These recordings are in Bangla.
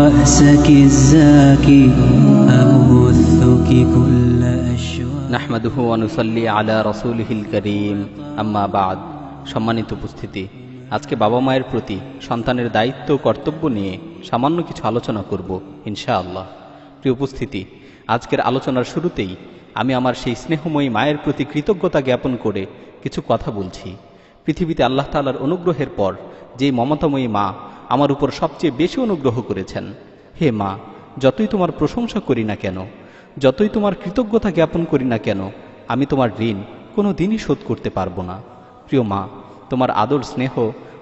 رأسك الزاكي أبثك كل أشواق নাহমাদুহু ওয়া নুসাল্লি আলা রাসূলিহিল কারীম, আম্মা বা'দ। সম্মানিত উপস্থিতি, আজকে বাবা মায়ের প্রতি সন্তানের দায়িত্ব ও কর্তব্য নিয়ে সামান্য কিছু আলোচনা করব ইনশাআল্লাহ। প্রিয় উপস্থিতি, আজকের আলোচনার শুরুতেই আমি আমার সেই স্নেহময়ী মায়ের প্রতি কৃতজ্ঞতা জ্ঞাপন করে কিছু কথা বলছি। পৃথিবীতে আল্লাহ তাআলার অনুগ্রহের পর যে মমতাময়ী মা আমার উপর সবচেয়ে বেশি অনুগ্রহ করেছেন, হে মা, যতই তোমার প্রশংসা করি না কেন, যতই তোমার কৃতজ্ঞতা জ্ঞাপন করি না কেন, আমি তোমার ঋণ কোনো দিনই শোধ করতে পারবো না। প্রিয় মা, তোমার আদর, স্নেহ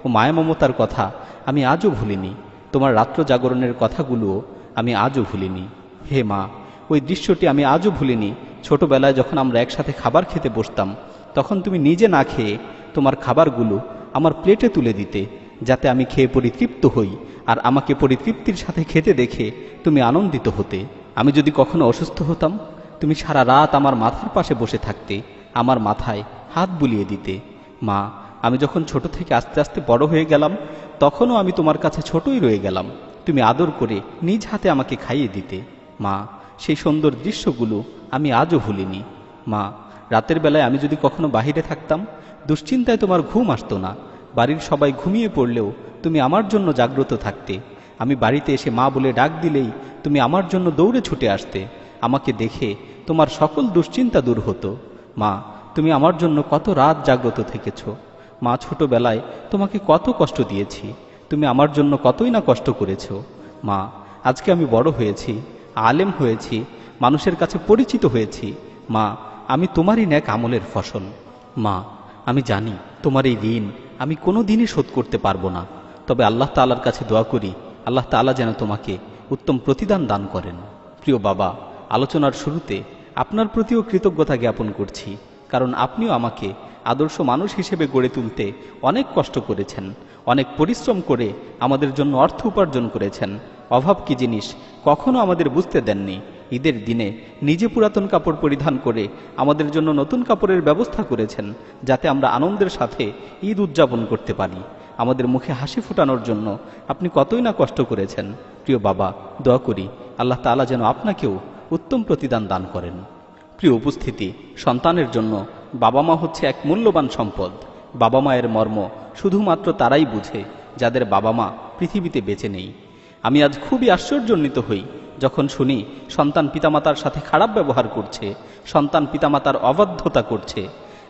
ও মায়া মমতার কথা আমি আজও ভুলিনি। তোমার রাত্র জাগরণের কথাগুলোও আমি আজও ভুলিনি। হে মা, ওই দৃশ্যটি আমি আজও ভুলিনি। ছোটবেলায় যখন আমরা একসাথে খাবার খেতে বসতাম, তখন তুমি নিজে না খেয়ে তোমার খাবারগুলো আমার প্লেটে তুলে দিতে, যাতে আমি খেয়ে পরিতৃপ্ত হই, আর আমাকে পরিতৃপ্তির সাথে খেতে দেখে তুমি আনন্দিত হতে। আমি যদি কখনো অসুস্থ হতাম, তুমি সারা রাত আমার মাথার পাশে বসে থাকতে, আমার মাথায় হাত বুলিয়ে দিতে। মা, আমি যখন ছোট থেকে আস্তে আস্তে বড় হয়ে গেলাম, তখনও আমি তোমার কাছে ছোটই রয়ে গেলাম। তুমি আদর করে নিজ হাতে আমাকে খাইয়ে দিতে। মা, সেই সুন্দর দৃশ্যগুলো আমি আজও ভুলিনি। মা, রাতের বেলায় আমি যদি কখনো বাহিরে থাকতাম, দুশ্চিন্তায় তোমার ঘুম আসতো না। বাড়ির সবাই ঘুমিয়ে পড়লেও তুমি আমার জন্য জাগ্রত থাকতে। আমি বাড়িতে এসে মা বলে ডাক দিলেই তুমি আমার জন্য দৌড়ে ছুটে আসতে। আমাকে দেখে তোমার সকল দুশ্চিন্তা দূর হতো। মা, তুমি আমার জন্য কত রাত জাগ্রত থেকেছ। মা, ছোটবেলায় তোমাকে কত কষ্ট দিয়েছি, তুমি আমার জন্য কতই না কষ্ট করেছ। মা, আজকে আমি বড় হয়েছি, আলেম হয়েছি, মানুষের কাছে পরিচিত হয়েছি। মা, আমি তোমারই ন্যাক আমলের ফসল। মা, আমি জানি তোমার এই ঋণ আমি কোনো দিনই শোধ করতে পারবো না, তবে আল্লাহ তাআলার কাছে দোয়া করি আল্লাহ তাআলা যেন তোমাকে উত্তম প্রতিদান দান করেন। প্রিয় বাবা, আলোচনার শুরুতে আপনার প্রতিও কৃতজ্ঞতা জ্ঞাপন করছি, কারণ আপনিও আমাকে আদর্শ মানুষ হিসেবে গড়ে তুলতে অনেক কষ্ট করেছেন, অনেক পরিশ্রম করে আমাদের জন্য অর্থ উপার্জন করেছেন। অভাব কি জিনিস কখনো আমাদের বুঝতে দেননি। ঈদের দিনে নিজে পুরাতন কাপড় পরিধান করে আমাদের জন্য নতুন কাপড়ের ব্যবস্থা করেছেন, যাতে আমরা আনন্দের সাথে ঈদ উদযাপন করতে পারি। আমাদের মুখে হাসি ফোটানোর জন্য আপনি কতই না কষ্ট করেছেন। প্রিয় বাবা, দোয়া করি আল্লাহ তাআলা যেন আপনাকেও উত্তম প্রতিদান দান করেন। প্রিয় উপস্থিতি, সন্তানের জন্য বাবা মা হচ্ছে এক মূল্যবান সম্পদ। বাবা মায়ের মর্ম শুধুমাত্র তারাই বুঝে যাদের বাবা মা পৃথিবীতে বেঁচে নেই। আমি আজ খুবই আশ্চর্যান্বিত হই যখন শুনি সন্তান পিতামাতার সাথে খারাপ ব্যবহার করছে, সন্তান পিতামাতার অবাধ্যতা করছে।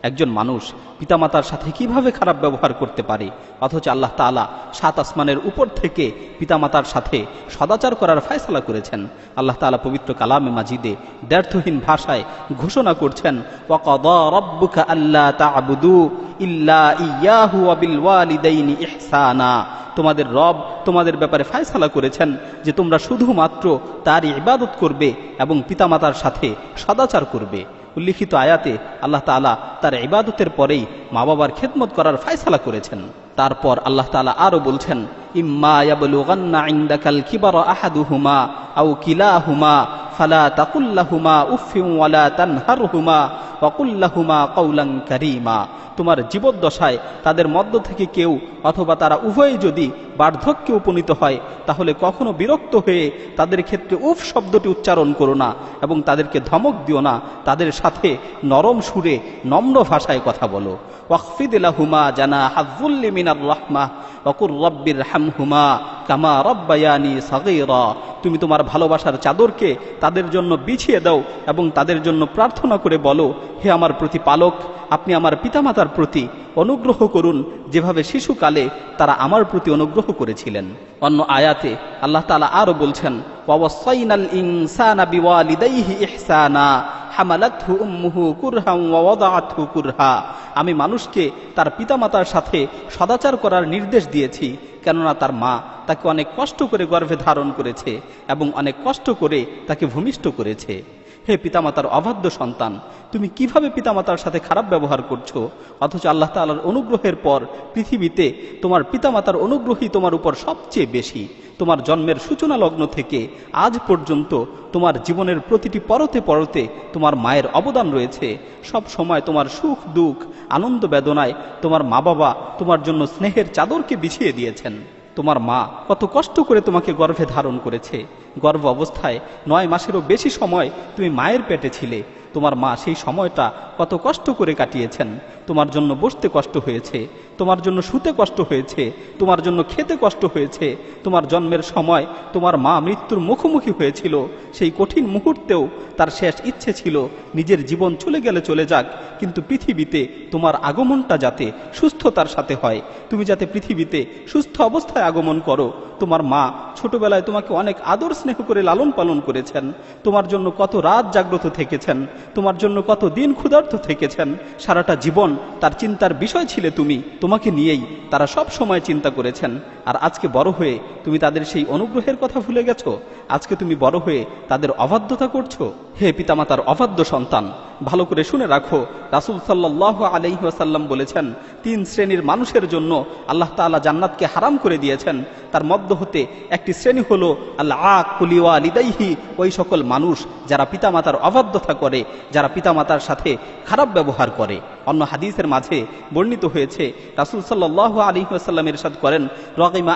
একজন মানুষ পিতামাতার সাথে কিভাবে খারাপ ব্যবহার করতে পারে, অথচ আল্লাহ তাআলা ৭ আসমানের উপর থেকে পিতামাতার সাথে সদাচার করার ফয়সালা করেছেন। আল্লাহ তাআলা পবিত্র কালামে মাজিদে দ্ব্যর্থহীন ভাষায় ঘোষণা করছেন, ওয়াকাদা রাব্বুকা আল্লা তা'বুদু ইল্লা ইয়্যাহু ওয়া বিল ওয়ালিদাইনি ইহসানা। তোমাদের রব তোমাদের ব্যাপারে ফয়সালা করেছেন যে তোমরা শুধুমাত্র তারই ইবাদত করবে এবং পিতামাতার সাথে সদাচার করবে। উল্লিখিত আয়াতে আল্লাহ তাআলা তার ইবাদতের পরেই মা বাবার খেদমত করার ফয়সালা করেছেন। তারপর আল্লাহ তাআলা আরও বলছেন, ইম্মা ইয়াবলুগান্না ইনদাকাল কিবারা আহাদুহুমা আও কিলাহুমা ফালা তাকুল লাহুমা উফফিন ওয়ালা তানহারহুমা ওয়া কুল লাহুমা কাওলান কারীমা। তোমার জীবদ্দশায় তাদের মধ্য থেকে কেউ অথবা তারা উভয়ই যদি বার্ধক্যে উপনীত হয়, তাহলে কখনো বিরক্ত হয়ে তাদের ক্ষেত্রে উফ শব্দটি উচ্চারণ করো না এবং তাদেরকে ধমক দিও না। তাদের সাথে নরম সুরে নম্র ভাষায় কথা বলো। ওয়াখফিদ লাহুমা জানাহা যুল্লি মিনার রাহমাহ ওয়া কুর রাব্বিরহামহুমা কামা রাব্বায়ানি সাগীরা। তুমি তোমার ভালোবাসার চাদরকে তাদের জন্য বিছিয়ে দাও এবং তাদের জন্য প্রার্থনা করে বলো, হে আমার প্রতিপালক, আপনি আমার পিতামাতার প্রতি অনুগ্রহ করুন যেভাবে শিশুকালে তারা আমার প্রতি অনুগ্রহ করেছিলেন। অন্য আয়াতে আল্লাহ তাআলা আরও বলছেন, ওয়াওয়াসাইনাল ইনসানা বিওয়ালিদাইহি ইহসানা হামালাতহু উম্মুহু কুরহান ওয়া ওয়াদাআতহু কুরহা। আমি মানুষকে তার পিতামাতার সাথে সদাচার করার নির্দেশ দিয়েছি, কেননা তার মা তাকে অনেক কষ্ট করে গর্ভে ধারণ করেছে এবং অনেক কষ্ট করে তাকে ভূমিষ্ঠ করেছে। হে পিতামাতার অবাধ্য সন্তান, তুমি কিভাবে পিতামাতার সাথে খারাপ ব্যবহার করছো, অথচ আল্লাহ তাআলার অনুগ্রহের পর পৃথিবীতে তোমার পিতামাতার অনুগ্রহই তোমার উপর সবচেয়ে বেশি। তোমার জন্মের সূচনা লগ্ন থেকে আজ পর্যন্ত তোমার জীবনের প্রতিটি পরতে পরতে তোমার মায়ের অবদান রয়েছে। সব সময় তোমার সুখ দুঃখ আনন্দ বেদনায় তোমার মা বাবা তোমার জন্য স্নেহের চাদরকে বিছিয়ে দিয়েছেন। তোমার মা কত কষ্ট করে তোমাকে গর্ভে ধারণ করেছে। গর্ভ অবস্থায় 9 মাসেরও বেশি সময় তুমি মায়ের পেটে ছিলে। তোমার মা সেই সময়টা কত কষ্ট করে কাটিয়েছেন। তোমার জন্য বসতে কষ্ট হয়েছে, তোমার জন্য শুতে কষ্ট হয়েছে, তোমার জন্য খেতে কষ্ট হয়েছে। তোমার জন্মের সময় তোমার মা মৃত্যুর মুখোমুখি হয়েছিল। সেই কঠিন মুহূর্তেও তার শেষ ইচ্ছে ছিল নিজের জীবন চলে গেলে চলে যাক, কিন্তু পৃথিবীতে তোমার আগমনটা যাতে সুস্থতার সাথে হয়, তুমি যাতে পৃথিবীতে সুস্থ অবস্থায় আগমন করো। তোমার মা ছোটবেলায় তোমাকে অনেক আদর স্নেহ করে লালন পালন করেছেন। তোমার জন্য কত রাত জাগ্রত থেকেছেন, তোমার জন্য কত দিন ক্ষুধার্ত থেকেছেন। সারাটা জীবন তার চিন্তার বিষয় ছিলে তুমি। তোমাকে নিয়েই তারা সব সময় চিন্তা করেছেন। আর আজকে বড় হয়ে তুমি তাদের সেই অনুগ্রহের কথা ভুলে গেছো। আজকে তুমি বড় হয়ে তাদের অবাধ্যতা করছো। হে পিতামাতার অবাধ্য সন্তান, ভালো করে শুনে রাখো, রাসূল সাল্লাল্লাহু আলাইহি ওয়াসাল্লাম বলেছেন 3 শ্রেণীর মানুষের জন্য আল্লাহ তাআলা জান্নাতকে হারাম করে দিয়েছেন। তার মধ্য হতে একটি শ্রেণী হলো আল আকুলি ওয়ালিদাইহি, ওই সকল মানুষ যারা পিতামাতার অবাধ্যতা করে, যারা পিতামাতার সাথে খারাপ ব্যবহার করে। অন্য হাদিসের মাঝে বর্ণিত হয়েছে রাসূল সাল্লাল্লাহু আলাইহি ওয়াসাল্লাম ইরশাদ করেন, রাগিমা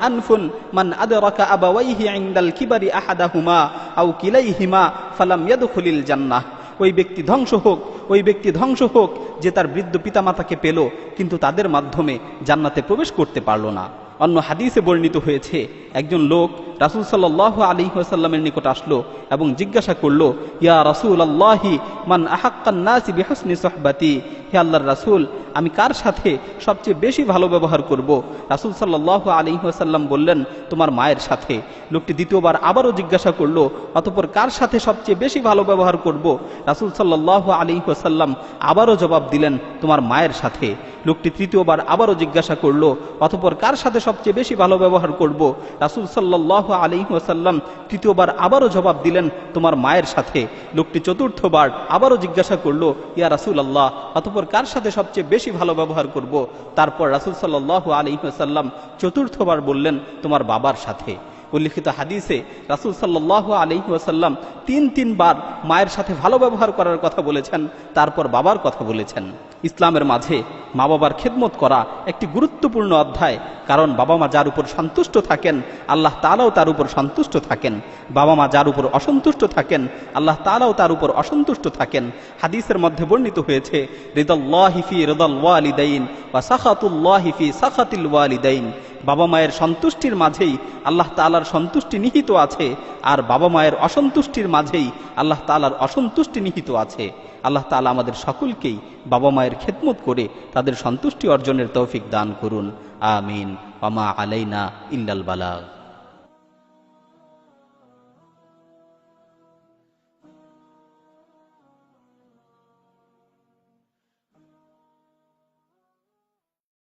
আনফুন মান আদরাকা আবাওয়াইহি ইনদাল কিবারি আহাদাহুমা আও কিলাইহিমা ফালাম ইয়াদখুলিল জান্নাহ। ওই ব্যক্তি ধ্বংস হোক যে তার বৃদ্ধ পিতামাতাকে পেল কিন্তু তাদের মাধ্যমে জান্নাতে প্রবেশ করতে পারল না। অন্য হাদিসে বর্ণিত হয়েছে একজন লোক রাসূল সাল্লাল্লাহু আলাইহি ওয়াসাল্লামের নিকট আসলো এবং জিজ্ঞাসা করলো, ইয়া রাসূলুল্লাহি মান আহাক্কান নাসি বিহুসনি সুহবাতি, হে আল্লাহর রাসূল, আমি কার সাথে সবচেয়ে বেশি ভালো ব্যবহার করব? রাসূল সাল্লাল্লাহু আলাইহি ওয়াসাল্লাম বললেন, তোমার মায়ের সাথে। লোকটি দ্বিতীয়বার আবারও জিজ্ঞাসা করলো, অতঃপর কার সাথে সবচেয়ে বেশি ভালো ব্যবহার করব? রাসূল সাল্লাল্লাহু আলাইহি ওয়াসাল্লাম আবারও জবাব দিলেন, তোমার মায়ের সাথে। লোকটি তৃতীয়বার আবারও জিজ্ঞাসা করলো, অতঃপর কার সাথে সবচেয়ে বেশি ভালো ব্যবহার করব? রাসূল সাল্লাল্লাহু আলাইহি ওয়াসাল্লাম তৃতীয়বার আবারও জবাব দিলেন, তোমার মায়ের সাথে। লোকটি চতুর্থবার আবারও জিজ্ঞাসা করলো, ইয়া রাসূলুল্লাহ, অতঃপর কার সাথে সবচেয়ে বেশি ভালো ব্যবহার করব? তারপর রাসূল সাল্লাল্লাহু আলাইহি ওয়াসাল্লাম চতুর্থবার বললেন, তোমার বাবার সাথে। উল্লিখিত হাদিসে রাসূল সাল্লাল্লাহু আলাইহি ওয়াসাল্লাম 3 বার মায়ের সাথে ভালো ব্যবহার করার কথা বলেছেন, তারপর বাবার কথা বলেছেন। ইসলামের মাঝে মা বাবার খেদমত করা একটি গুরুত্বপূর্ণ অধ্যায়, কারণ বাবা মা যার উপর সন্তুষ্ট থাকেন আল্লাহ তাআলাও তার উপর সন্তুষ্ট থাকেন। বাবা মা যার উপর অসন্তুষ্ট থাকেন আল্লাহ তাআলাও তার উপর অসন্তুষ্ট থাকেন। হাদিসের মধ্যে বর্ণিত হয়েছে, রিদাল্লাহি ফি রিদাল ওয়ালিদাইন ওয়া সাখাতুল্লাহি ফি সাখাতিল ওয়ালিদাইন। বাবা মায়ের সন্তুষ্টির মাঝেই আল্লাহ তাআলার সন্তুষ্টি নিহিত আছে, আর বাবা মায়ের অসন্তুষ্টির মাঝেই আল্লাহ তাআলার অসন্তুষ্টি নিহিত আছে। আল্লাহ তাআলা আমাদের সকলকেই বাবা মায়ের খেদমত করে তাদের সন্তুষ্টি অর্জনের তৌফিক দান করুন। আমিন। ওয়া মা আলাইনা ইল্লাল বালাগ।